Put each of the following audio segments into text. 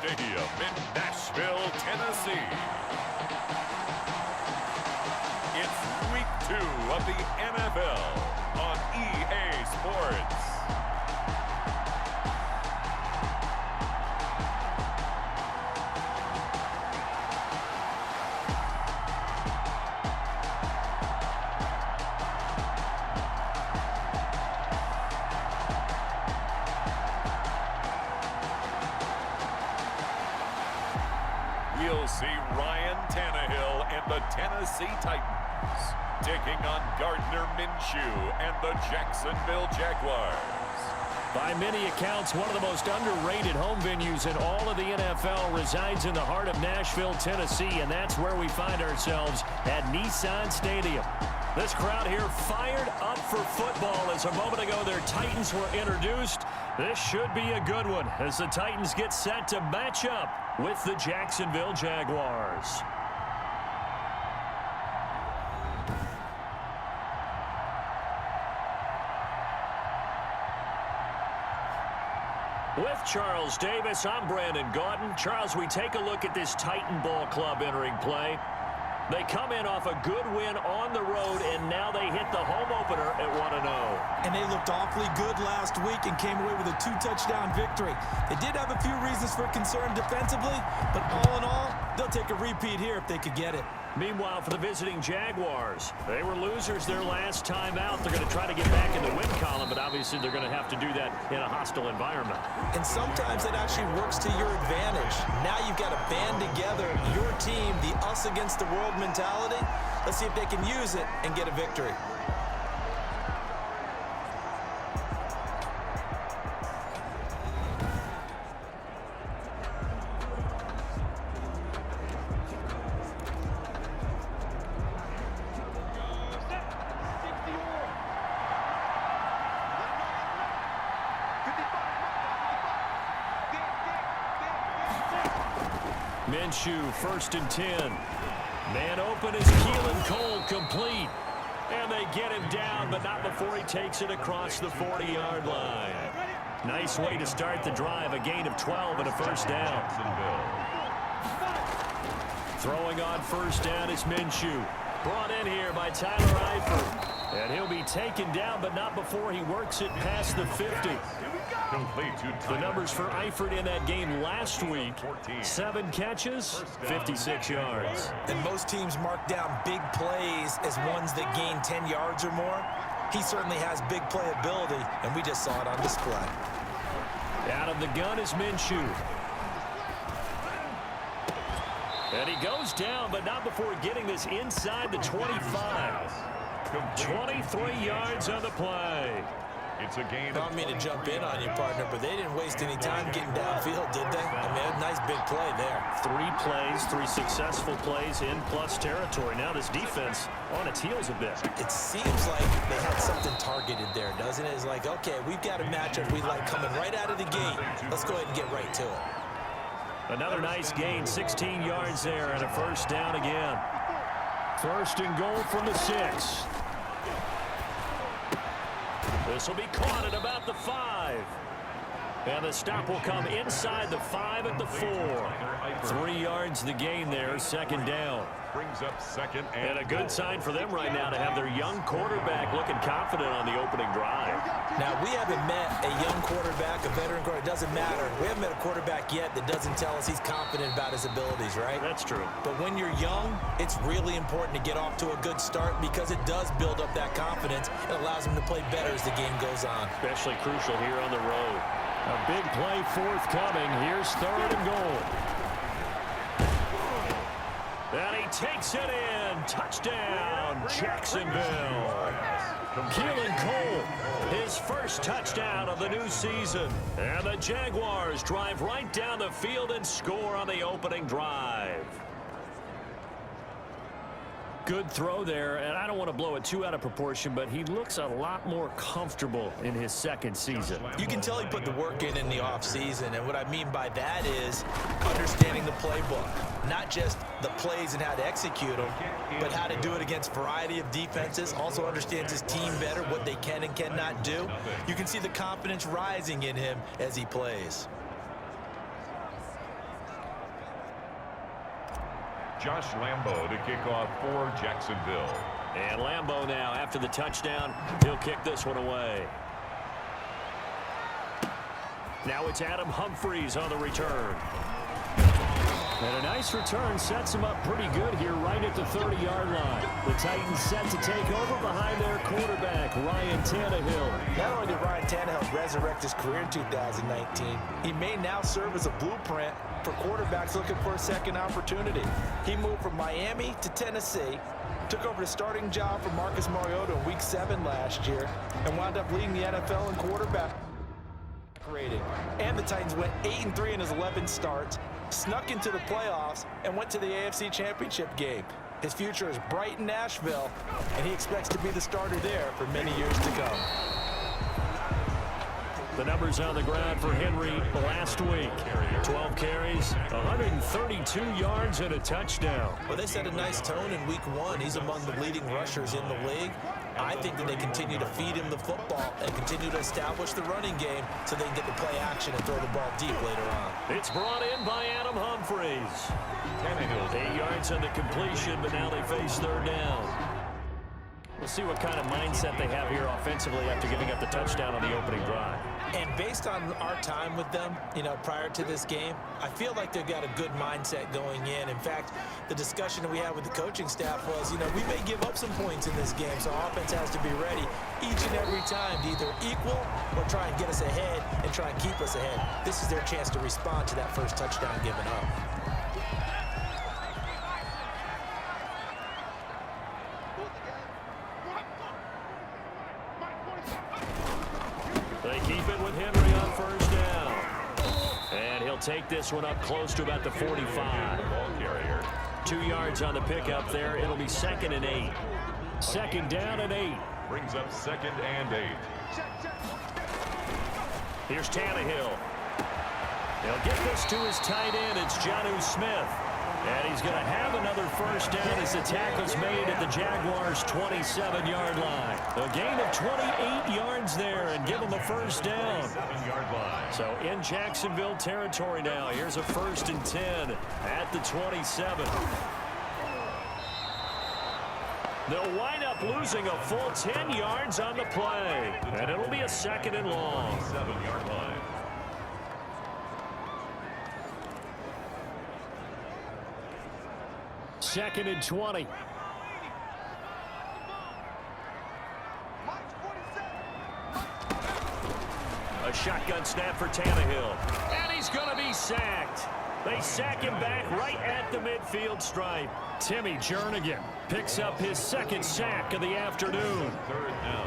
Stadium in Nashville, Tennessee. It's week 2 of the NFL on EA Sports. We'll see Ryan Tannehill and the Tennessee Titans taking on Gardner Minshew and the Jacksonville Jaguars. By many accounts, one of the most underrated home venues in all of the NFL resides in the heart of Nashville, Tennessee, and that's where we find ourselves at Nissan Stadium. This crowd here fired up for football as a moment ago their Titans were introduced. This should be a good one as the Titans get set to match up with the Jacksonville Jaguars. With Charles Davis, I'm Brandon Gaudin. Charles, we take a look at this Titan Ball Club entering play. They come in off a good win on the road, and now they hit the home opener at 1-0. And they looked awfully good last week and came away with a 2-touchdown victory. They did have a few reasons for concern defensively, but all in all, they'll take a repeat here if they could get it. Meanwhile, for the visiting Jaguars, they were losers their last time out. They're going to try to get back in the win column, but obviously they're going to have to do that in a hostile environment. And sometimes it actually works to your advantage. Now you've got to band together your team, the us against the world mentality. Let's see if they can use it and get a victory. Minshew, 1st and 10. Man open is Keelan Cole, complete. And they get him down, but not before he takes it across the 40-yard line. Nice way to start the drive, a gain of 12 and a first down. Throwing on first down is Minshew. Brought in here by Tyler Eifert. And he'll be taken down, but not before he works it past the 50. The numbers for Eifert in that game last week: 7 catches, 56 yards. And most teams mark down big plays as ones that gain 10 yards or more. He certainly has big playability, and we just saw it on display. Out of the gun is Minshew. And he goes down, but not before getting this inside the 25. 23 yards on the play. It's a gain. I don't mean to jump in on you, partner, but they didn't waste any time getting downfield, did they? I mean, a nice big play there. 3 plays, 3 successful plays in plus territory. Now this defense on its heels a bit. It seems like they had something targeted there, doesn't it? It's like, okay, we've got a matchup we like coming right out of the gate. Let's go ahead and get right to it. Another nice gain, 16 yards there, and a first down again. 1st and goal from the 6. This will be caught at about the 5. And the stop will come inside the 5 at the 4. 3 yards the gain there, 2nd down. Brings up 2nd and a good sign for them right now to have their young quarterback looking confident on the opening drive. Now, we haven't met a young quarterback, a veteran quarterback. It doesn't matter. We haven't met a quarterback yet that doesn't tell us he's confident about his abilities, right? That's true. But when you're young, it's really important to get off to a good start because it does build up that confidence. It allows him to play better as the game goes on. Especially crucial here on the road. A big play forthcoming. Here's 3rd and goal. And he takes it in. Touchdown, Jacksonville. Keelan Cole, his first touchdown of the new season. And the Jaguars drive right down the field and score on the opening drive. Good throw there, and I don't want to blow it too out of proportion, but he looks a lot more comfortable in his 2nd season. You can tell he put the work in the offseason, and what I mean by that is understanding the playbook. Not just the plays and how to execute them, but how to do it against a variety of defenses. Also understands his team better, what they can and cannot do. You can see the confidence rising in him as he plays. Josh Lambo to kick off for Jacksonville. And Lambo now, after the touchdown, he'll kick this one away. Now it's Adam Humphries on the return. And a nice return sets him up pretty good here right at the 30-yard line. The Titans set to take over behind their quarterback, Ryan Tannehill. Not only did Ryan Tannehill resurrect his career in 2019, he may now serve as a blueprint for quarterbacks looking for a second opportunity. He moved from Miami to Tennessee, took over the starting job for Marcus Mariota in Week 7 last year, and wound up leading the NFL in quarterback rating. And the Titans went 8-3 in his 11 starts, snuck into the playoffs, and went to the AFC Championship game. His future is bright in Nashville, and he expects to be the starter there for many years to come. The numbers on the ground for Henry last week. 12 carries, 132 yards, and a touchdown. Well, they set a nice tone in Week 1. He's among the leading rushers in the league. I think that they continue to feed him the football and continue to establish the running game so they can get the play action and throw the ball deep later on. It's brought in by Adam Humphries. 8 yards on the completion, but now they face third down. We'll see what kind of mindset they have here offensively after giving up the touchdown on the opening drive. And based on our time with them, prior to this game, I feel like they've got a good mindset going in. In fact, the discussion that we had with the coaching staff was, we may give up some points in this game, so our offense has to be ready each and every time to either equal or try and get us ahead and try and keep us ahead. This is their chance to respond to that first touchdown given up. They keep it with Henry on first down. And he'll take this one up close to about the 45. 2 yards on the pickup there. It'll be 2nd and 8. 2nd down and 8. Brings up 2nd and 8. Here's Tannehill. He'll get this to his tight end. It's Jonnu Smith. And he's going to have another first down as the tackle's made at the Jaguars' 27-yard line. A gain of 28 yards there and give them a first down. 7-yard line. So in Jacksonville territory now. Here's a 1st and 10 at the 27. They'll wind up losing a full 10 yards on the play. And it'll be a 2nd and long. 7-yard line. Second and 20. A shotgun snap for Tannehill. And he's going to be sacked. They sack him back right at the midfield stripe. Timmy Jernigan picks up his 2nd sack of the afternoon.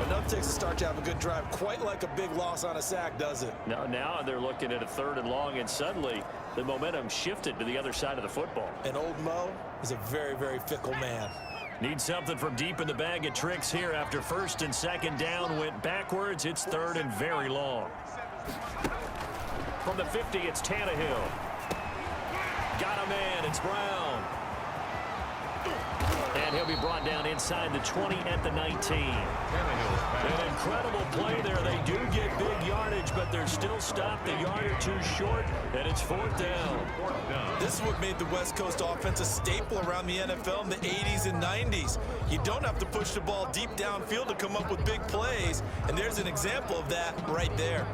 Enough takes a start to have a good drive. Quite like a big loss on a sack, does it? Now they're looking at a 3rd and long, and suddenly the momentum shifted to the other side of the football. And old Mo is a very, very fickle man. Need something from deep in the bag of tricks here after 1st and 2nd down went backwards. It's 3rd and very long. From the 50, it's Tannehill. Got a man. It's Brown. And he'll be brought down inside the 20 at the 19. An incredible play there. They do get big yardage, but they're still stopped a yard or two short, and it's 4th down. This is what made the West Coast offense a staple around the NFL in the 80s and 90s. You don't have to push the ball deep downfield to come up with big plays, and there's an example of that right there.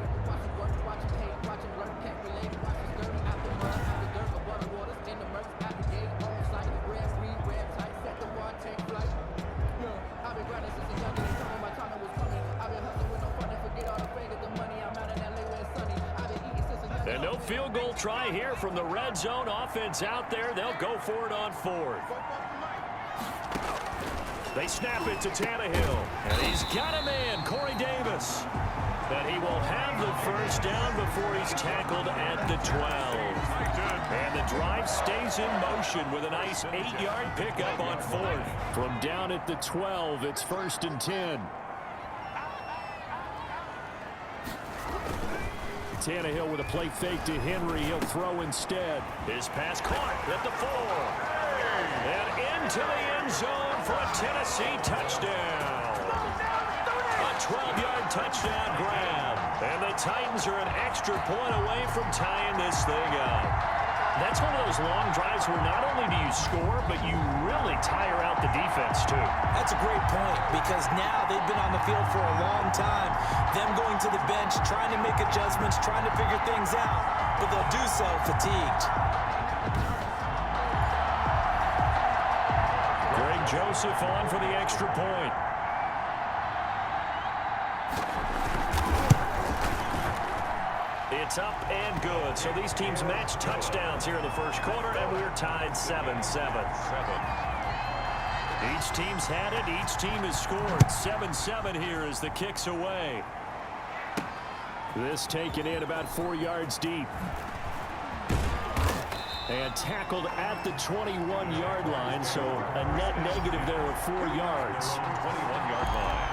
And no field goal try here from the red zone. Offense out there. They'll go for it on 4th. They snap it to Tannehill. And he's got a man, Corey Davis. And he will have the first down before he's tackled at the 12. And the drive stays in motion with a nice 8-yard pickup on 4th. From down at the 12, it's 1st and 10. Tannehill with a play fake to Henry. He'll throw instead. His pass caught at the 4. And into the end zone for a Tennessee touchdown. A 12-yard touchdown grab. And the Titans are an extra point away from tying this thing up. That's one of those long drives where not only do you score, but you really tire out the defense, too. That's a great point because now they've been on the field for a long time. Them going to the bench, trying to make adjustments, trying to figure things out, but they'll do so fatigued. Greg Joseph on for the extra point. It's up and good. So these teams match touchdowns here in the first quarter, and we're tied 7-7. Each team's had it. Each team has scored. 7-7 here as the kick's away. This taken in about 4 yards deep. And tackled at the 21-yard line, so a net negative there of 4 yards. 21-yard line.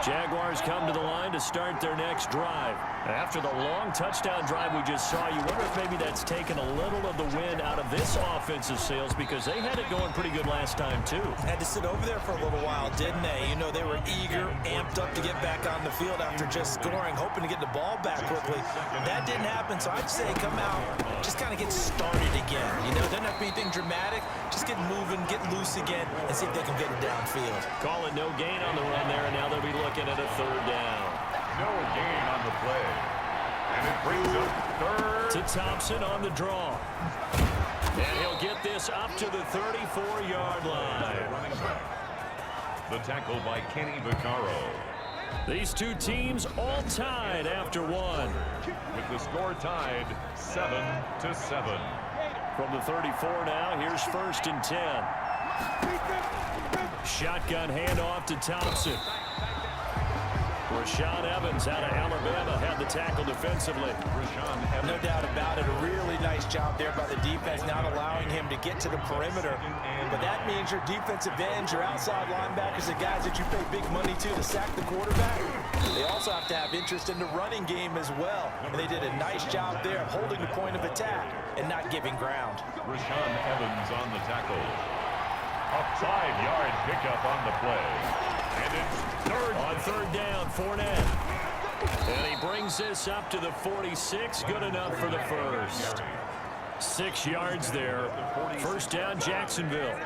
Jaguars come to the line to start their next drive. After the long touchdown drive we just saw, you wonder if maybe that's taken a little of the wind out of this offensive sails because they had it going pretty good last time, too. Had to sit over there for a little while, didn't they? You know, they were eager, amped up to get back on the field after just scoring, hoping to get the ball back quickly. That didn't happen, so I'd say come out, just kind of get started again. You know, doesn't have to be anything dramatic. Just get moving, get loose again, and see if they can get it downfield. Call it no gain on the run there, and now they'll be looking at a third down. No gain on the play. And it brings up third. To Thompson on the draw. And he'll get this up to the 34-yard line. The tackle by Kenny Vaccaro. These two teams all tied after one. With the score tied 7-7. From the 34 now, here's 1st and 10. Shotgun handoff to Thompson. Rashaan Evans out of Alabama had the tackle defensively. No doubt about it. A really nice job there by the defense, not allowing him to get to the perimeter. But that means your defensive ends, your outside linebackers, the guys that you pay big money to sack the quarterback, they also have to have interest in the running game as well. And they did a nice job there of holding the point of attack and not giving ground. Rashaan Evans on the tackle. A 5-yard pickup on the play. And it's third. On third down, Fournette. And he brings this up to the 46. Good enough for the first. 6 yards there. First down, Jacksonville.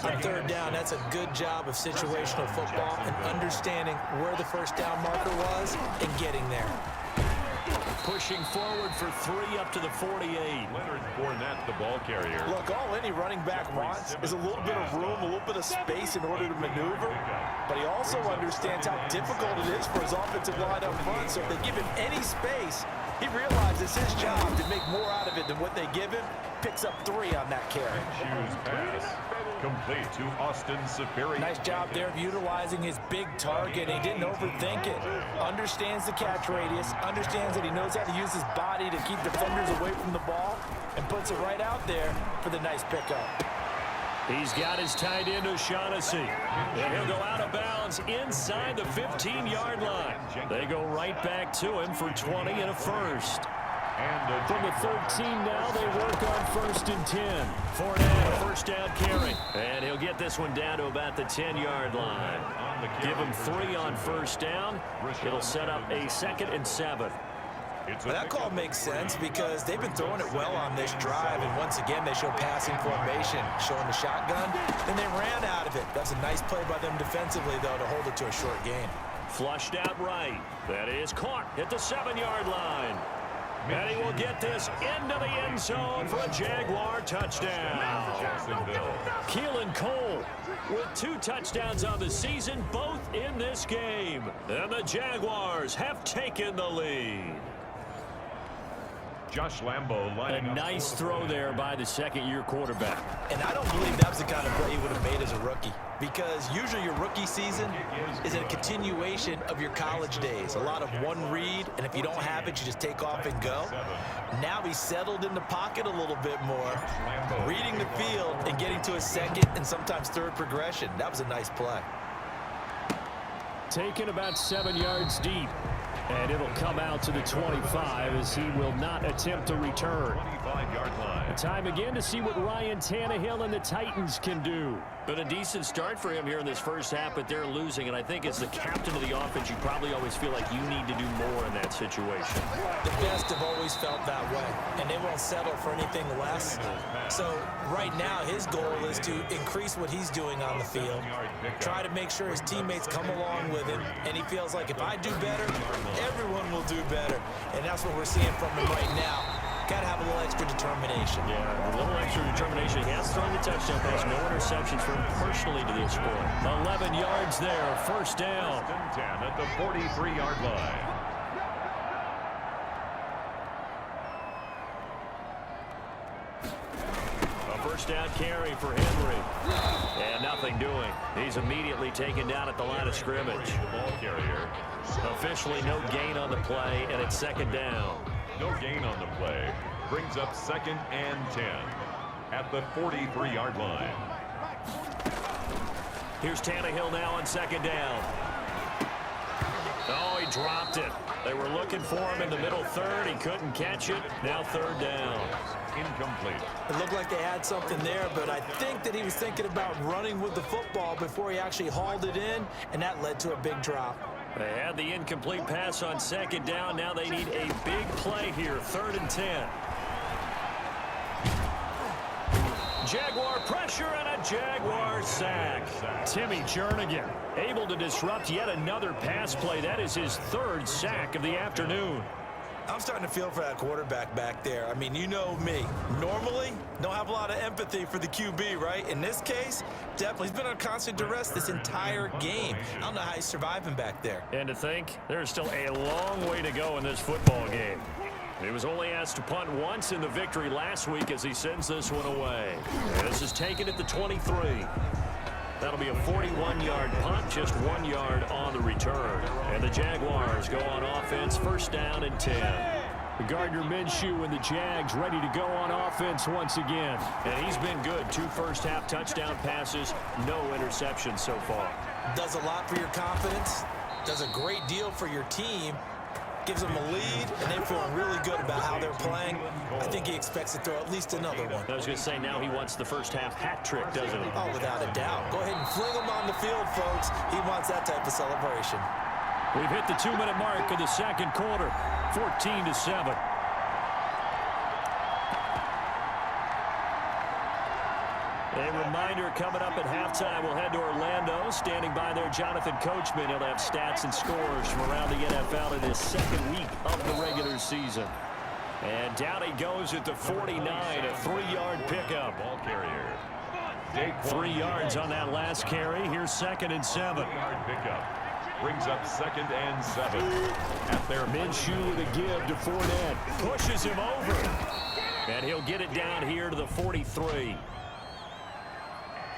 On third down, that's a good job of situational football and understanding where the first down marker was and getting there. Pushing forward for 3 up to the 48. Leonard Fournette, the ball carrier. Look, all any running back wants is a little bit of room, a little bit of space in order to maneuver. But he also understands how difficult it is for his offensive line up front. So if they give him any space, he realizes his job to make more out of it than what they give him. Picks up 3 on that carry. Shoes pass. Complete to Austin Superior. Nice job there of utilizing his big target. He didn't overthink it. Understands the catch radius. Understands that he knows how to use his body to keep defenders away from the ball. And puts it right out there for the nice pickup. He's got his tight end O'Shaughnessy. And he'll go out of bounds inside the 15-yard line. They go right back to him for 20 and a first. And from the 13 now, they work on 1st and 10. Fournette, first down carry. And he'll get this one down to about the 10-yard line. Give him 3 on first down. It'll set up a 2nd and 7. Well, that call makes sense because they've been throwing it well on this drive, and once again they show passing formation, showing the shotgun, and they ran out of it. That's a nice play by them defensively, though, to hold it to a short gain. Flushed out right. That is caught at the 7-yard line. And he will get this into the end zone for a Jaguar touchdown. Jacksonville. Keelan Cole with 2 touchdowns on the season, both in this game. And the Jaguars have taken the lead. Josh Lambo lining up. A nice throw there by the 2nd-year quarterback. And I don't believe that was the kind of play he would have made as a rookie. Because usually your rookie season is a continuation of your college days. A lot of one read, and if you don't have it, you just take off and go. Now he's settled in the pocket a little bit more, reading the field and getting to a 2nd and sometimes 3rd progression. That was a nice play. Taken about 7 yards deep. And it'll come out to the 25 as he will not attempt to return. 25-yard line. Time again to see what Ryan Tannehill and the Titans can do. Been a decent start for him here in this first half, but they're losing. And I think as the captain of the offense, you probably always feel like you need to do more in that situation. The best have always felt that way, and they won't settle for anything less. So right now, his goal is to increase what he's doing on the field, try to make sure his teammates come along with him, and he feels like if I do better, everyone will do better. And that's what we're seeing from him right now. Got to have a little extra determination. Yeah, a little extra determination. He has thrown the touchdown pass. No interceptions for him personally to this point. 11 yards there. First down. 10 at the 43-yard line. A first down carry for Henry. And nothing doing. He's immediately taken down at the line of scrimmage. Ball carrier. Officially no gain on the play, and it's second down. No gain on the play. Brings up 2nd and 10 at the 43-yard line. Here's Tannehill now on second down. Oh, he dropped it. They were looking for him in the middle third. He couldn't catch it. Now third down. Incomplete. It looked like they had something there, but I think that he was thinking about running with the football before he actually hauled it in, and that led to a big drop. They had the incomplete pass on second down. Now they need a big play here. 3rd and 10. Jaguar pressure and a Jaguar sack. Timmy Jernigan able to disrupt yet another pass play. That is his 3rd sack of the afternoon. I'm starting to feel for that quarterback back there. I mean, you know me. Normally, don't have a lot of empathy for the QB, right? In this case, definitely. He's been on constant duress this entire game. I don't know how he's surviving back there. And to think, there's still a long way to go in this football game. He was only asked to punt once in the victory last week as he sends this one away. And this is taken at the 23. That'll be a 41-yard punt, just 1 yard on the return. And the Jaguars go on offense, first down and 10. Gardner Minshew and the Jags ready to go on offense once again. And he's been good. 2 first-half touchdown passes, no interceptions so far. Does a lot for your confidence, does a great deal for your team, gives them a lead, and they're feeling really good about how they're playing. I think he expects to throw at least another one. I was going to say, now he wants the first-half hat trick, doesn't he? Oh, without a doubt. Go ahead and fling him on the field, folks. He wants that type of celebration. We've hit the 2-minute mark of the second quarter, 14-7. A reminder coming up at halftime, we'll head to Orlando. Standing by there, Jonathan Coachman. He'll have stats and scores from around the NFL in his 2nd week of the regular season. And down he goes at the 49, a 3-yard pickup. Ball carrier. 3 yards on that last carry. Here's 2nd and 7. 3-yard pickup. Brings up 2nd and 7 at their Minshew with a give to Fournette. Pushes him over. And he'll get it down here to the 43.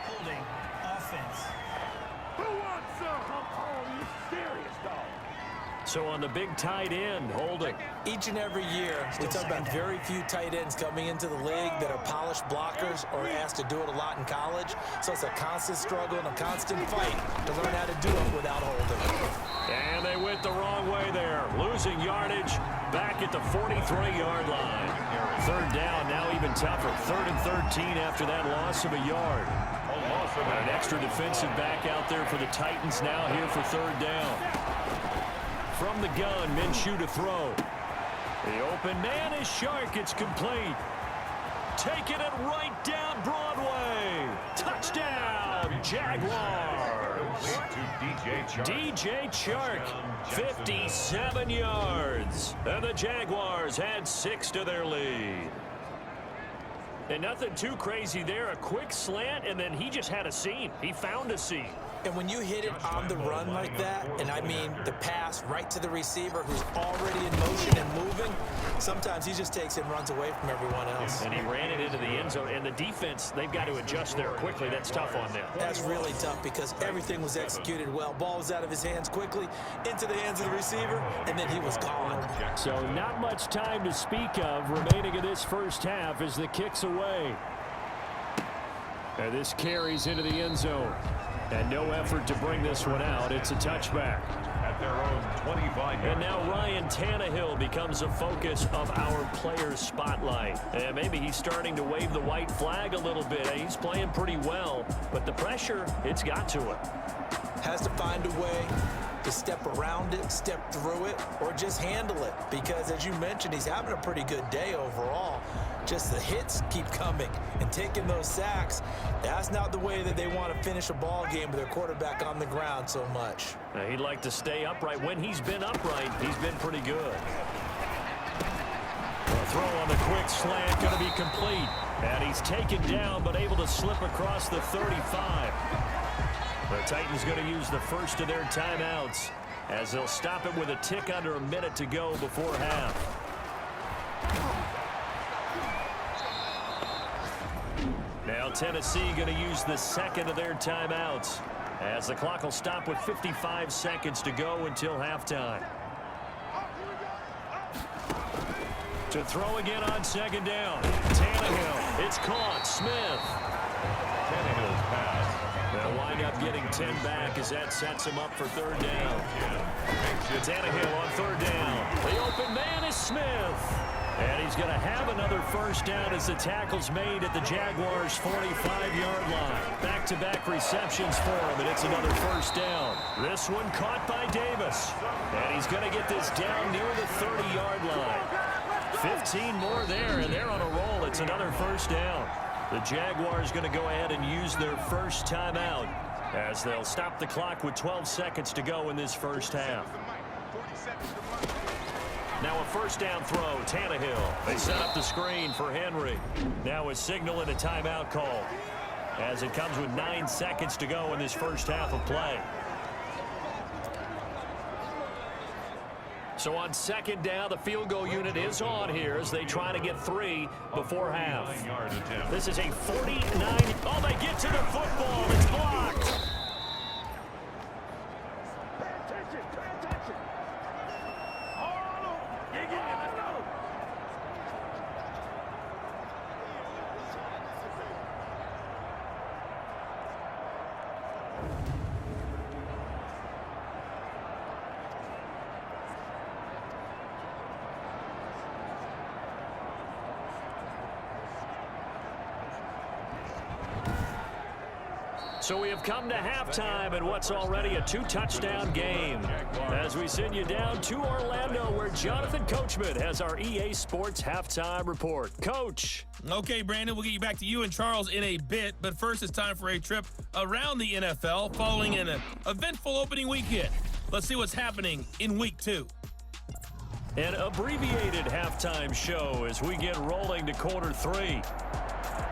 Holding offense. Who wants some? Oh, you serious, dog? So on the big tight end, holding. Each and every year, we talk about very few tight ends coming into the league that are polished blockers or asked to do it a lot in college. So it's a constant struggle and a constant fight to learn how to do it without holding. And they went the wrong way there. Losing yardage back at the 43-yard line. 3rd down, now even tougher. 3rd and 13 after that loss of a yard. An extra defensive back out there for the Titans now here for 3rd down. From the gun, Minshew to throw. The open man is Shark. It's complete. Taking it right down Broadway. Touchdown, Jaguars. DJ Chark, 57 yards. And the Jaguars had 6 to their lead. And nothing too crazy there. A quick slant, and then he just had a seam. He found a seam. And when you hit it on the run like that, and I mean the pass right to the receiver who's already in motion and moving, sometimes he just takes it and runs away from everyone else. And he ran it into the end zone. And the defense, they've got to adjust there quickly. That's tough on them. That's really tough because everything was executed well. Ball was out of his hands quickly, into the hands of the receiver, and then he was gone. So not much time to speak of remaining in this first half as the kick's away. And this carries into the end zone. And no effort to bring this one out. It's a touchback. At at their own 25. And now Ryan Tannehill becomes a focus of our players' spotlight. And maybe he's starting to wave the white flag a little bit. He's playing pretty well, but the pressure, it's got to him. Has to find a way to step around it, step through it, or just handle it. Because as you mentioned, he's having a pretty good day overall. Just the hits keep coming and taking those sacks. That's not the way that they want to finish a ball game with their quarterback on the ground so much. He'd like to stay upright. When he's been upright, he's been pretty good. A throw on the quick slant, going to be complete. And he's taken down, but able to slip across the 35. The Titans going to use the first of their timeouts as they'll stop it with a tick under a minute to go before half. Now Tennessee going to use the second of their timeouts as the clock will stop with 55 seconds to go until halftime. To throw again on second down. Tannehill. It's caught. Smith. Tannehill's pass. They'll wind up getting 10 back as that sets him up for third down. Tannehill on third down. The open man is Smith. And he's going to have another first down as the tackle's made at the Jaguars' 45-yard line. Back-to-back receptions for him, and it's another first down. This one caught by Davis. And he's going to get this down near the 30-yard line. 15 more there, and they're on a roll. It's another first down. The Jaguars going to go ahead and use their first timeout as they'll stop the clock with 12 seconds to go in this first half. Now a first down throw, Tannehill. They set up the screen for Henry. Now a signal and a timeout call as it comes with 9 seconds to go in this first half of play. So on second down, the field goal unit is on here as they try to get 3 before half. This is a 49. Oh, they get to the football. It's blocked. So we have come to halftime in what's already a 2-touchdown game. As we send you down to Orlando, where Jonathan Coachman has our EA Sports halftime report. Coach. Okay, Brandon, we'll get you back to you and Charles in a bit, but first it's time for a trip around the NFL following an eventful opening weekend. Let's see what's happening in week 2. An abbreviated halftime show as we get rolling to quarter 3.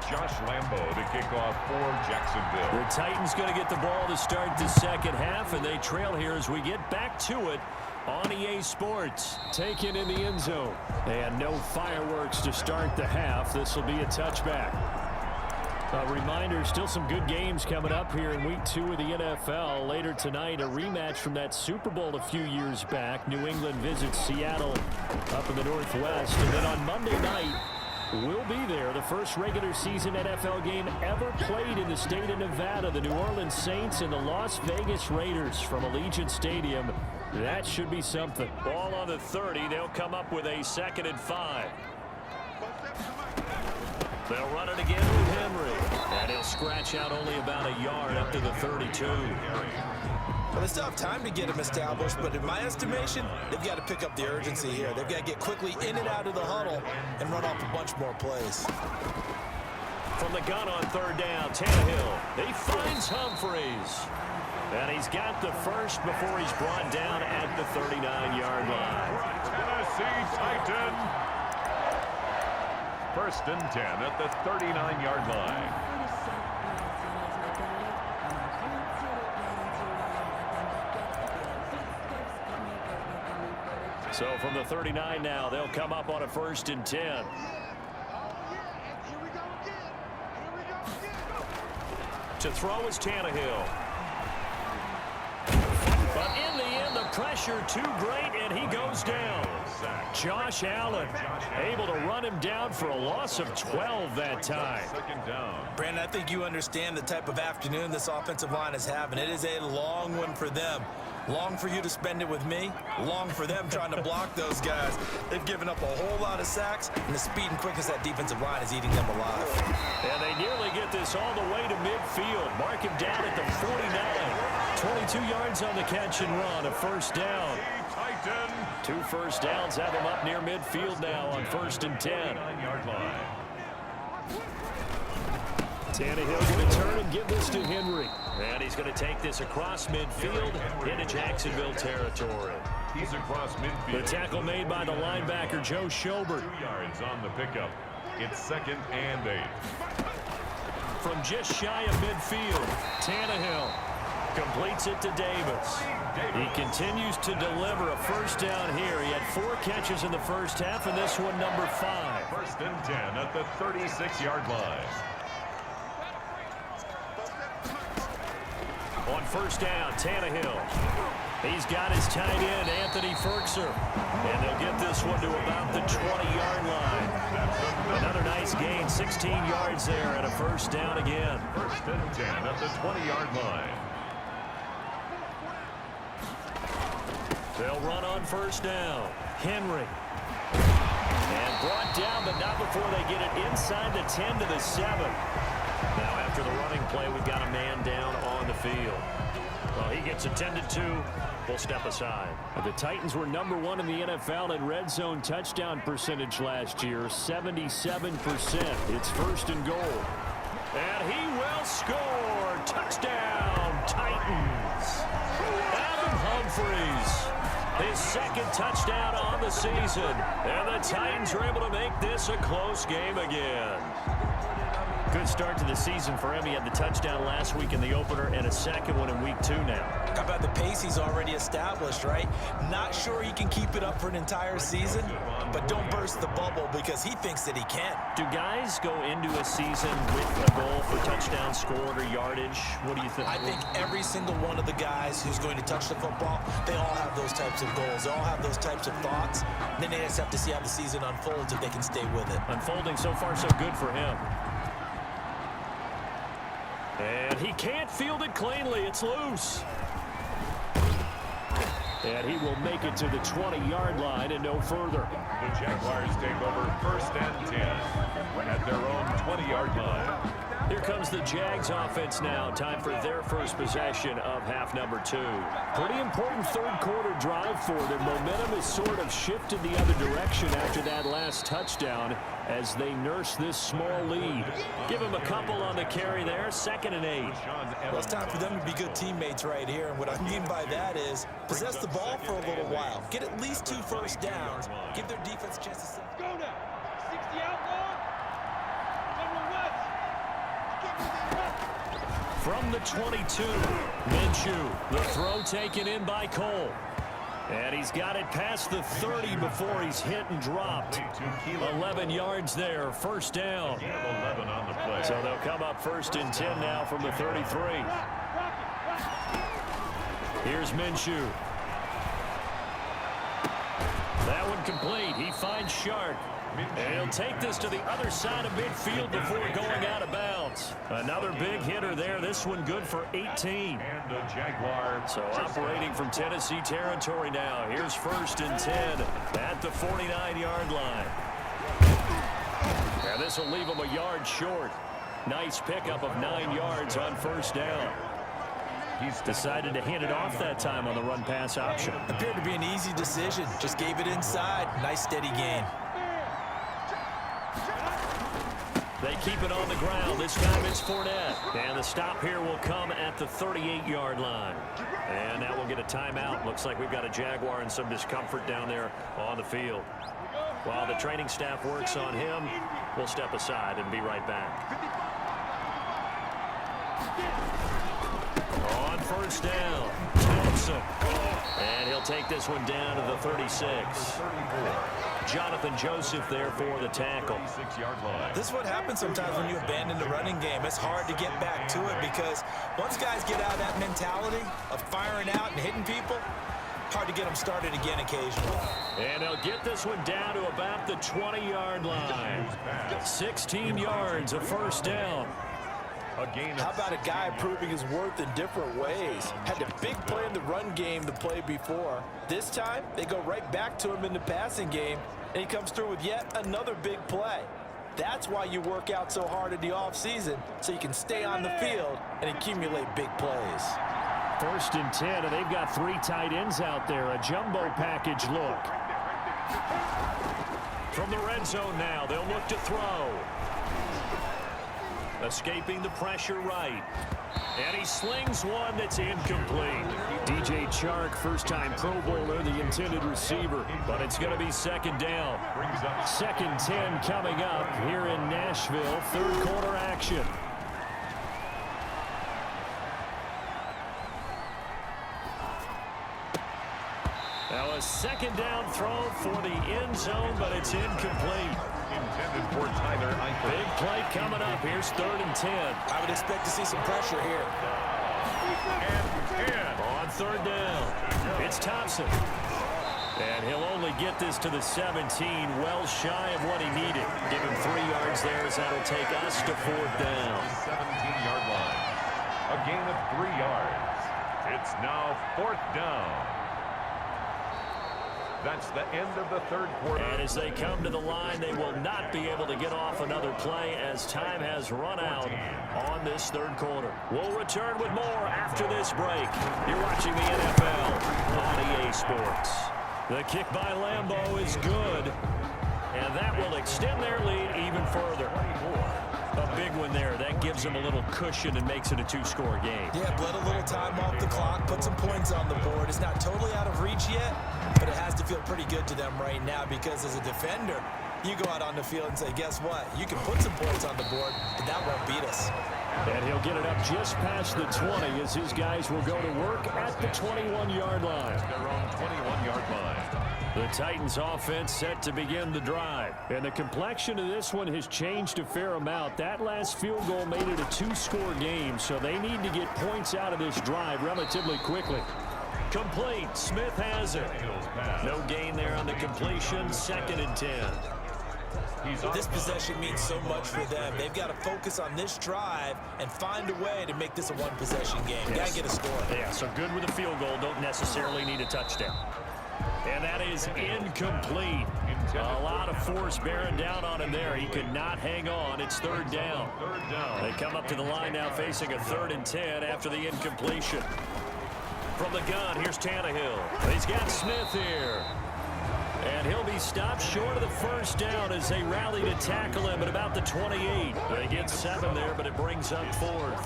Josh Lambo to kick off for Jacksonville. The Titans going to get the ball to start the second half, and they trail here as we get back to it on EA Sports. Taken in the end zone. And no fireworks to start the half. This will be a touchback. A reminder, still some good games coming up here in week 2 of the NFL. Later tonight, a rematch from that Super Bowl a few years back. New England visits Seattle up in the Northwest. And then on Monday night, we'll be there. The first regular season NFL game ever played in the state of Nevada. The New Orleans Saints and the Las Vegas Raiders from Allegiant Stadium. That should be something. Ball on the 30. They'll come up with a 2nd and 5. They'll run it again with Henry. And he'll scratch out only about a yard up to the 32. Well, they still have time to get him established, but in my estimation, they've got to pick up the urgency here. They've got to get quickly in and out of the huddle and run off a bunch more plays. From the gun on third down, Tannehill. He finds Humphreys. And he's got the first before he's brought down at the 39-yard line. Tennessee Titan. 1st and 10 at the 39-yard line. So from the 39 now, they'll come up on a 1st and 10. To throw is Tannehill. But in the end, the pressure too great, and he goes down. Josh Allen able to run him down for a loss of 12 that time. Brandon, I think you understand the type of afternoon this offensive line is having. It is a long one for them. Long for you to spend it with me. Long for them trying to block those guys. They've given up a whole lot of sacks, and the speed and quickness of that defensive line is eating them alive. And they nearly get this all the way to midfield. Mark him down at the 49. 22 yards on the catch and run, a first down. 2 first downs have him up near midfield now on 1st and 10. Tannehill's going to turn and give this to Henry. And he's going to take this across midfield into Jacksonville territory. He's across midfield. The tackle made by the linebacker, Joe Schobert. 2 yards on the pickup. It's 2nd and 8. From just shy of midfield, Tannehill completes it to Davis. He continues to deliver a first down here. He had 4 catches in the first half, and this one number 5. 1st and 10 at the 36-yard line. On first down, Tannehill. He's got his tight end, Anthony Ferkser. And they'll get this one to about the 20-yard line. Another nice gain, 16 yards there, and a first down again. 1st and 10 at the 20-yard line. They'll run on first down. Henry. And brought down, but not before they get it inside the 10 to the 7. Now, after the running play, we've got a man down on the field. Well, he gets attended to. We'll step aside. The Titans were number 1 in the NFL in red zone touchdown percentage last year, 77%. It's 1st and goal. And he will score. Touchdown, Titans. Adam Humphries, his 2nd touchdown on the season. And the Titans are able to make this a close game again. Good start to the season for him. He had the touchdown last week in the opener and a 2nd one in week 2 now. How about the pace he's already established, right? Not sure he can keep it up for an entire season, but don't burst the bubble because he thinks that he can. Do guys go into a season with a goal for touchdown scored or yardage? What do you think? I think every single one of the guys who's going to touch the football, they all have those types of goals. They all have those types of thoughts. And then they just have to see how the season unfolds if they can stay with it. Unfolding so far so good for him. And he can't field it cleanly. It's loose. And he will make it to the 20-yard line and no further. The Jaguars take over 1st and 10 at their own 20-yard line. Here comes the Jags offense now. Time for their first possession of half number 2. Pretty important 3rd quarter drive for them. Momentum has sort of shifted the other direction after that last touchdown as they nurse this small lead. Give them a couple on the carry there. 2nd and 8. Well, it's time for them to be good teammates right here. And what I mean by that is possess the ball for a little while. Get at least 2 first downs. Give their defense a chance to set. Go now. 60 outlaw. Number West. From the 22, Minshew. The throw taken in by Cole. And he's got it past the 30 before he's hit and dropped. 11 yards there, first down. 11 on the play. So they'll come up 1st and 10 now from the 33. Here's Minshew. That one complete. He finds Shark. And he'll take this to the other side of midfield before going out of bounds. Another big hitter there. This one good for 18. And the Jaguar. So operating from Tennessee territory now. Here's 1st and 10 at the 49-yard line. And this will leave him a yard short. Nice pickup of 9 yards on first down. He's decided to hand it off that time on the run-pass option. Appeared to be an easy decision. Just gave it inside. Nice steady gain. They keep it on the ground. This time it's Fournette. And the stop here will come at the 38-yard line. And now we'll get a timeout. Looks like we've got a Jaguar in some discomfort down there on the field. While the training staff works on him, we'll step aside and be right back. On first down, Thompson. And he'll take this one down to the 36. Jonathan Joseph there for the tackle. This is what happens sometimes when you abandon the running game. It's hard to get back to it because once guys get out of that mentality of firing out and hitting people, hard to get them started again occasionally. And they'll get this one down to about the 20-yard line. 16 yards, a first down. How about a guy proving his worth in different ways? Had a big play in the run game the play before. This time, they go right back to him in the passing game, and he comes through with yet another big play. That's why you work out so hard in the offseason, so you can stay on the field and accumulate big plays. 1st and 10, and they've got 3 tight ends out there. A jumbo package look. From the red zone now, they'll look to throw. Escaping the pressure right. And he slings one that's incomplete. DJ Chark, first-time Pro Bowler, the intended receiver. But it's going to be 2nd down. 2nd 10 coming up here in Nashville. 3rd quarter action. Now a 2nd down throw for the end zone, but it's incomplete. Intended for Tyler Eifert. Big play coming up. Here's 3rd and 10. I would expect to see some pressure here. And On 3rd down, it's Thompson. And he'll only get this to the 17, well shy of what he needed. Give him 3 yards there as that'll take us to 4th down. 17-yard line. A gain of 3 yards. It's now 4th down. That's the end of the 3rd quarter. And as they come to the line, they will not be able to get off another play as time has run out on this 3rd quarter. We'll return with more after this break. You're watching the NFL on EA Sports. The kick by Lambeau is good, and that will extend their lead even further. A big one there. That gives them a little cushion and makes it a 2-score game. Yeah, bled a little time off the clock, put some points on the board. It's not totally out of reach yet, but it has to feel pretty good to them right now because as a defender, you go out on the field and say, guess what? You can put some points on the board, but that won't beat us. And he'll get it up just past the 20 as his guys will go to work at the 21-yard line. Their own 21-yard line. The Titans offense set to begin the drive. And the complexion of this one has changed a fair amount. That last field goal made it a 2-score game, so they need to get points out of this drive relatively quickly. Complete. Smith has it. No gain there on the completion. 2nd and 10. This possession means so much for them. They've got to focus on this drive and find a way to make this a one-possession game. Got to get a score. Yeah, so good with a field goal. Don't necessarily need a touchdown. And that is incomplete. A lot of force bearing down on him there. He could not hang on. It's 3rd down. They come up to the line now facing a 3rd and 10 after the incompletion. From the gun, here's Tannehill. He's got Smith here. And he'll be stopped short of the 1st down as they rally to tackle him at about the 28. They get 7 there, but it brings up 4th.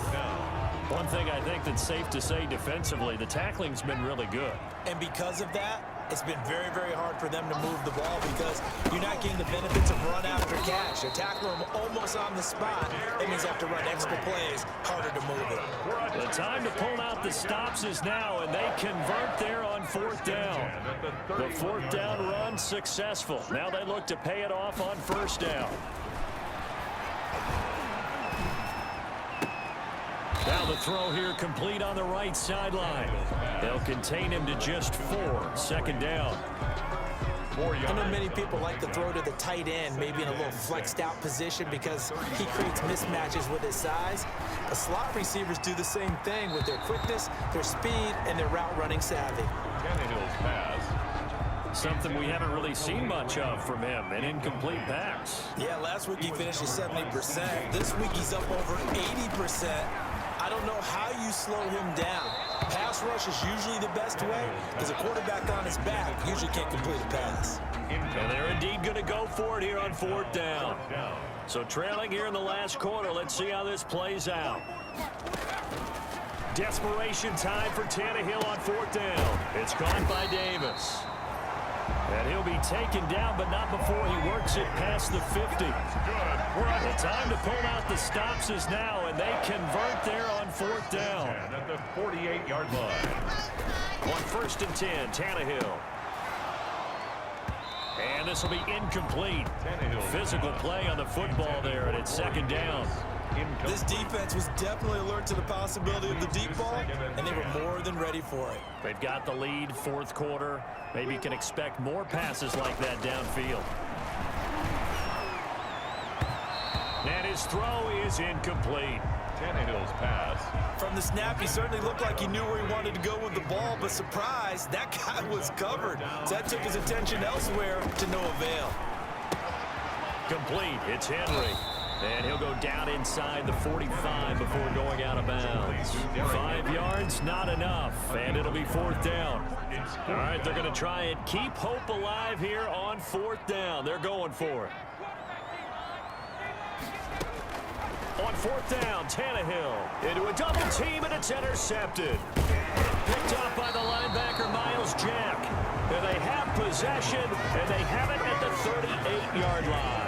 One thing I think that's safe to say defensively, the tackling's been really good. And because of that, it's been very, very hard for them to move the ball because you're not getting the benefits of run after catch. They're tackling them almost on the spot. It means they have to run extra plays, harder to move it. The time to pull out the stops is now, and they convert there on 4th down. The 4th down run successful. Now they look to pay it off on 1st down. Now the throw here complete on the right sideline. They'll contain him to just 4. 2nd down. I know many people like to throw to the tight end, maybe in a little flexed out position because he creates mismatches with his size. The slot receivers do the same thing with their quickness, their speed, and their route running savvy. Tannehill's pass. Something we haven't really seen much of from him, an incomplete pass. Yeah, last week he finished at 70%. This week he's up over 80%. I don't know how you slow him down. Pass rush is usually the best way because a quarterback on his back usually can't complete a pass. And they're indeed going to go for it here on 4th down. So trailing here in the last quarter, let's see how this plays out. Desperation time for Tannehill on 4th down. It's caught by Davis. And he'll be taken down, but not before he works it past the 50. The time to pull out the stops is now, and they convert there on 4th down. At the 48-yard line. On 1st and 10, Tannehill. And this will be incomplete. Physical play on the football there, and it's 2nd down. This defense was definitely alert to the possibility of the deep ball, and they were more than ready for it. They've got the lead, 4th quarter. Maybe you can expect more passes like that downfield. And his throw is incomplete. Tannehill's pass. From the snap, he certainly looked like he knew where he wanted to go with the ball, but surprise, that guy was covered. So that took his attention elsewhere to no avail. Complete. It's Henry. And he'll go down inside the 45 before going out of bounds. 5 yards, not enough. And it'll be 4th down. All right, they're going to try and keep hope alive here on 4th down. They're going for it. On 4th down, Tannehill into a double team, and it's intercepted. Picked off by the linebacker, Miles Jack. And they have possession, and they have it at the 38-yard line.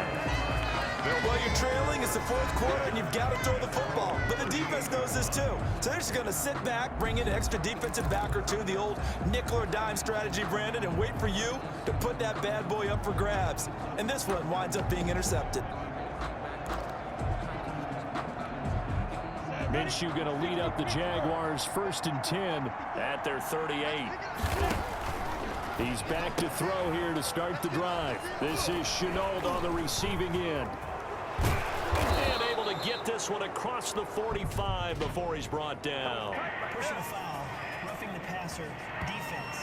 Well, you're trailing, it's the 4th quarter, and you've got to throw the football. But the defense knows this too. So they're just going to sit back, bring in an extra defensive back or two, the old nickel or dime strategy, Brandon, and wait for you to put that bad boy up for grabs. And this one winds up being intercepted. Minshew going to lead up the Jaguars 1st and 10 at their 38. He's back to throw here to start the drive. This is Shenault on the receiving end. And able to get this one across the 45 before he's brought down. Personal foul, roughing the passer, defense.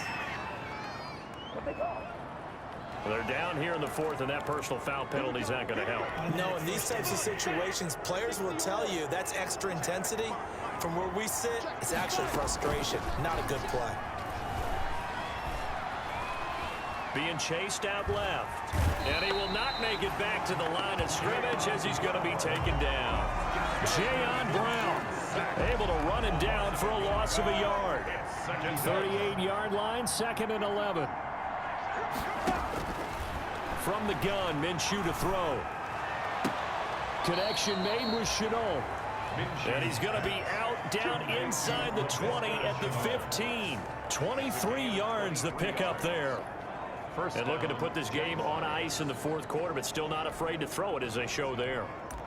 They're down here in the 4th, and that personal foul penalty is not going to help. No, in these types of situations, players will tell you that's extra intensity. From where we sit, it's actually frustration, not a good play. Being chased out left. And he will not make it back to the line of scrimmage as he's going to be taken down. Jayon Brown able to run him down for a loss of a yard. 38-yard line, 2nd and 11. From the gun, Minshew to throw. Connection made with Shenault. And he's going to be out down inside the 20 at the 15. 23 yards the pickup there. And looking to put this game on ice in the 4th quarter, but still not afraid to throw it as they show there.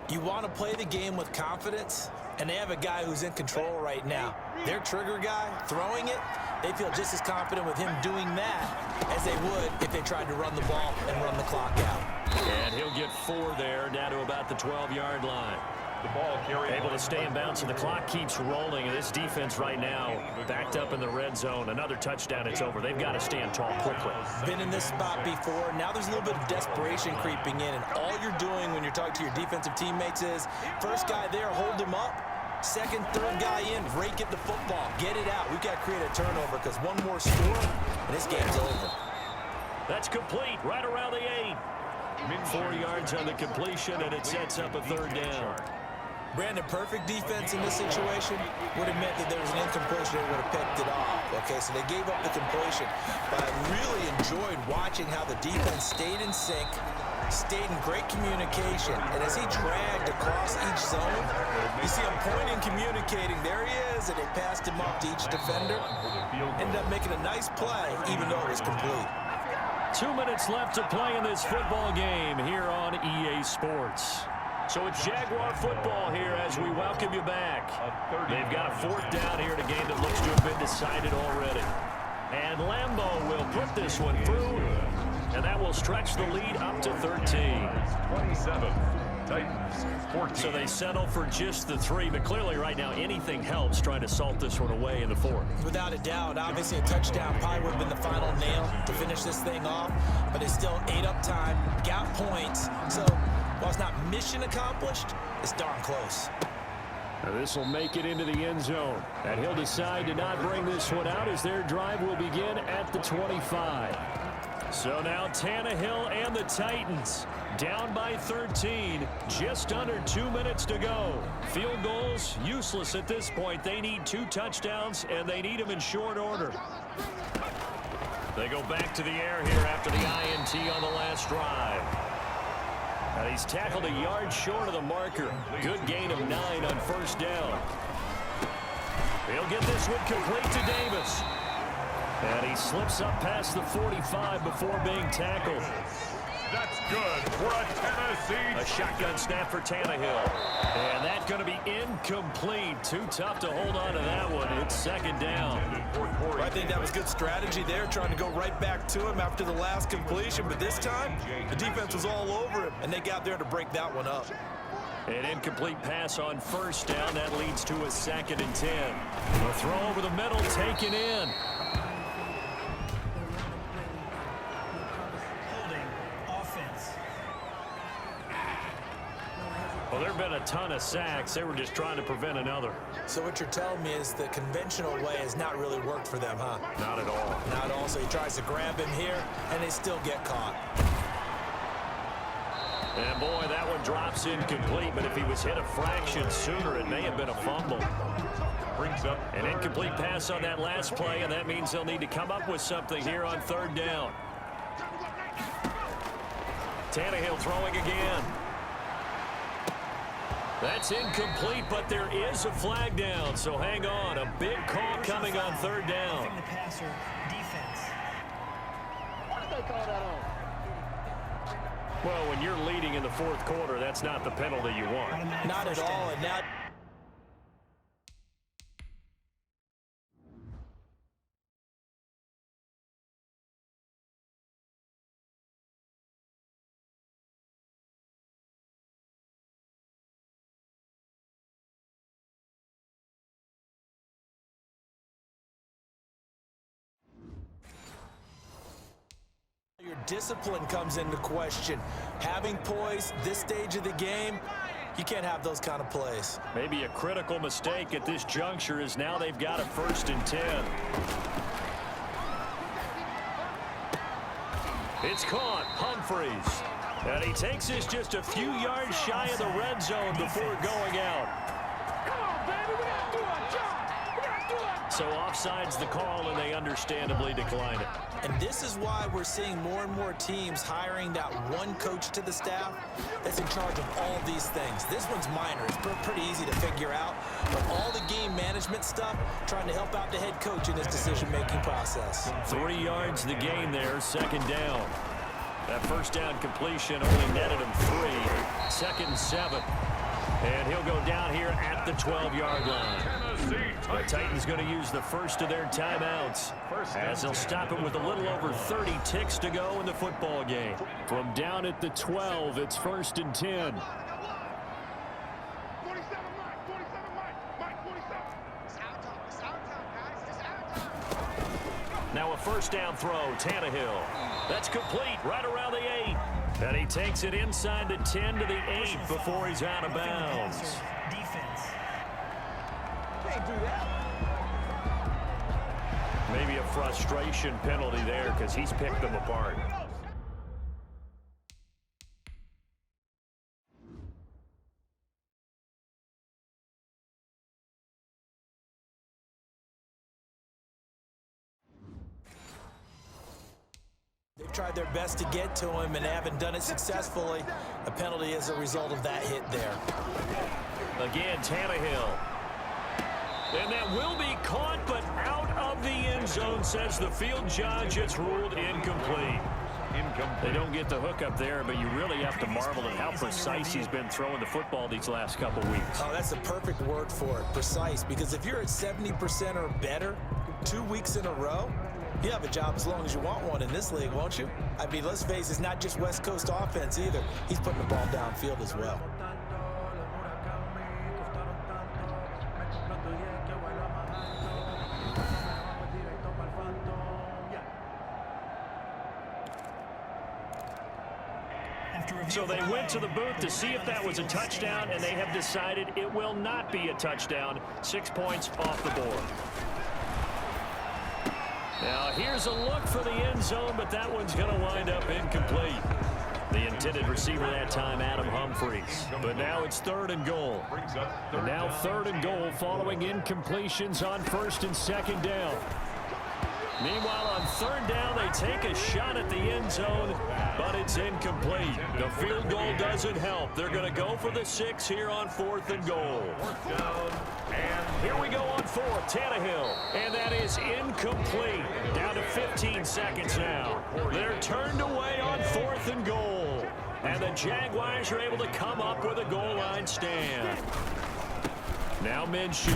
You want to play the game with confidence, and they have a guy who's in control right now. Their trigger guy, throwing it, they feel just as confident with him doing that as they would if they tried to run the ball and run the clock out. And he'll get 4 there, down to about the 12-yard line. The ball carried. Able to stay in bounds, and the clock keeps rolling. And this defense right now backed up in the red zone. Another touchdown, it's over. They've got to stand tall quickly. Been in this spot before. Now there's a little bit of desperation creeping in, and all you're doing when you're talking to your defensive teammates is first guy there, hold him up. Second, third guy in, rake at the football. Get it out. We've got to create a turnover because one more score, and this game's over. That's complete right around the 8. 4 yards on the completion, and it sets up a 3rd down. Brandon, perfect defense in this situation would have meant that there was an incompletion. They would have picked it off. Okay, so they gave up the completion. But I really enjoyed watching how the defense stayed in sync, stayed in great communication. And as he dragged across each zone, you see him pointing, communicating. There he is, and they passed him off to each defender. Ended up making a nice play, even though it was complete. 2 minutes left to play in this football game here on EA Sports. So it's Jaguar football here as we welcome you back. They've got a 4th down here in a game that looks to have been decided already. And Lambeau will put this one through, and that will stretch the lead up to 13. 27. Titans 14. So they settle for just the 3, but clearly right now anything helps trying to salt this one away in the 4th. Without a doubt, obviously a touchdown probably would have been the final nail to finish this thing off, but it's still ate up time, got points, so while it's not mission accomplished, it's darn close. Now this will make it into the end zone, and he'll decide to not bring this one out as their drive will begin at the 25. So now Tannehill and the Titans down by 13, just under 2 minutes to go. Field goals useless at this point. They need 2 touchdowns, and they need them in short order. They go back to the air here after the INT on the last drive. And he's tackled a yard short of the marker. Good gain of 9 on 1st down. He'll get this one complete to Davis. And he slips up past the 45 before being tackled. That's good for a Tennessee. A shotgun snap for Tannehill. And that's going to be incomplete. Too tough to hold on to that one. It's second down. I think that was good strategy there, trying to go right back to him after the last completion. But this time, the defense was all over him, and they got there to break that one up. An incomplete pass on first down. That leads to a 2nd and 10. A throw over the middle, taken in. Holding offense. Well, there have been a ton of sacks. They were just trying to prevent another. So what you're telling me is the conventional way has not really worked for them, huh? Not at all. Not at all. So he tries to grab him here, and they still get caught. And boy, that one drops incomplete, but if he was hit a fraction sooner, it may have been a fumble. Brings up An incomplete pass on that last play, and that means they'll need to come up with something here on 3rd down. Tannehill throwing again. That's incomplete, but there is a flag down, so hang on. A big call coming on 3rd down. Roughing the passer defense. What did they call that on? Well, when you're leading in the 4th quarter, that's not the penalty you want. Automatic Not at first all, down. and now... Your discipline comes into question. Having poise this stage of the game, you can't have those kind of plays. Maybe a critical mistake at this juncture is now they've got a 1st and 10. It's caught. Humphries. And he takes this just a few yards shy of the red zone before going out. Come on, baby, we gotta do our job. We gotta do our So offside's the call, and they understandably decline it. And this is why we're seeing more and more teams hiring that one coach to the staff that's in charge of all these things. This one's minor. It's pretty easy to figure out. But all the game management stuff, trying to help out the head coach in his decision-making process. 3 yards the gain there, 2nd down. That 1st down completion only netted him 3. 2nd and 7. And he'll go down here at the 12-yard line. The Titans going to use the first of their timeouts as they'll stop it with a little over 30 ticks to go in the football game. From down at the 12, it's 1st and 10. 47, Mike. 47, Mike. 47. It's our time. It's our time, guys. It's our time. Now a 1st down throw, Tannehill. That's complete right around the 8. And he takes it inside the 10 to the 8 before he's out of bounds. Defense. Can't do that. Maybe a frustration penalty there because he's picked them apart. They've tried their best to get to him and haven't done it successfully. A penalty as a result of that hit there. Again, Tannehill. And that will be caught, but out of the end zone, says the field judge. It's ruled incomplete. They don't get the hook up there, but you really have to marvel at how precise he's been throwing the football these last couple weeks. Oh, that's a perfect word for it, precise, because if you're at 70% or better 2 weeks in a row, you have a job as long as you want one in this league, won't you? I mean, let's face it, it's not just West Coast offense either. He's putting the ball downfield as well. So they went to the booth to see if that was a touchdown, and they have decided it will not be a touchdown. 6 points off the board. Now here's a look for the end zone, but that one's going to wind up incomplete. The intended receiver that time, Adam Humphries. But now it's 3rd and goal. And now 3rd and goal following incompletions on 1st and 2nd down. Meanwhile, on 3rd down, they take a shot at the end zone, but it's incomplete. The field goal doesn't help. They're going to go for the 6 here on 4th and goal. And here we go on 4th, Tannehill. And that is incomplete. Down to 15 seconds now. They're turned away on 4th and goal. And the Jaguars are able to come up with a goal line stand. Now Minshew.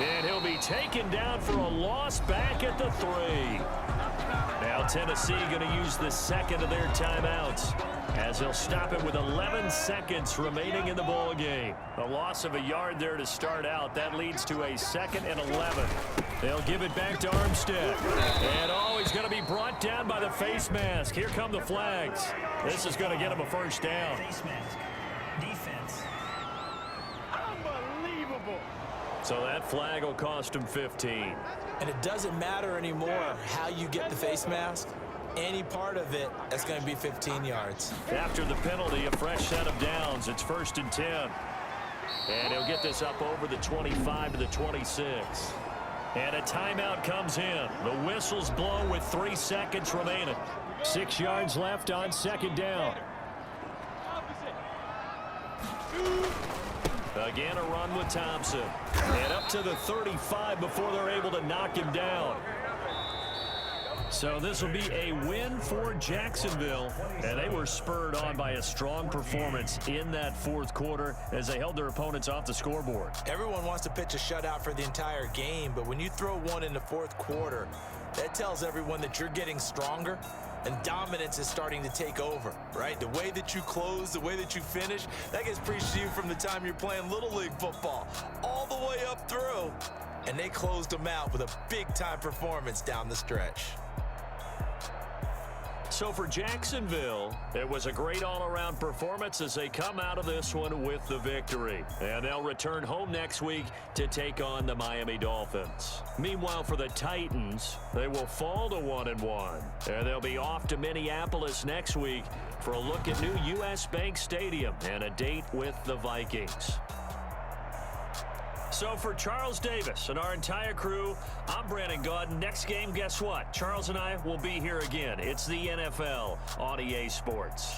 And he'll be taken down for a loss back at the 3. Now Tennessee going to use the second of their timeouts as they'll stop it with 11 seconds remaining in the ball game. A loss of a yard there to start out. That leads to a 2nd and 11. They'll give it back to Armstead. And he's going to be brought down by the face mask. Here come the flags. This is going to get him a first down. Face mask. Defense. Unbelievable. So that flag will cost him 15. And it doesn't matter anymore how you get the face mask. Any part of it, that's going to be 15 yards. After the penalty, a fresh set of downs. It's 1st and 10. And he'll get this up over the 25 to the 26. And a timeout comes in. The whistle's blown with 3 seconds remaining. 6 yards left on 2nd down. Again, a run with Thompson. And up to the 35 before they're able to knock him down. So this will be a win for Jacksonville, and they were spurred on by a strong performance in that 4th quarter as they held their opponents off the scoreboard. Everyone wants to pitch a shutout for the entire game, but when you throw one in the 4th quarter, that tells everyone that you're getting stronger and dominance is starting to take over, right? The way that you close, the way that you finish, that gets preached to you from the time you're playing Little League football all the way up through, and they closed them out with a big-time performance down the stretch. So for Jacksonville, it was a great all-around performance as they come out of this one with the victory. And they'll return home next week to take on the Miami Dolphins. Meanwhile, for the Titans, they will fall to 1-1. And they'll be off to Minneapolis next week for a look at new U.S. Bank Stadium and a date with the Vikings. So for Charles Davis and our entire crew, I'm Brandon Gaudin. Next game, guess what? Charles and I will be here again. It's the NFL on EA Sports.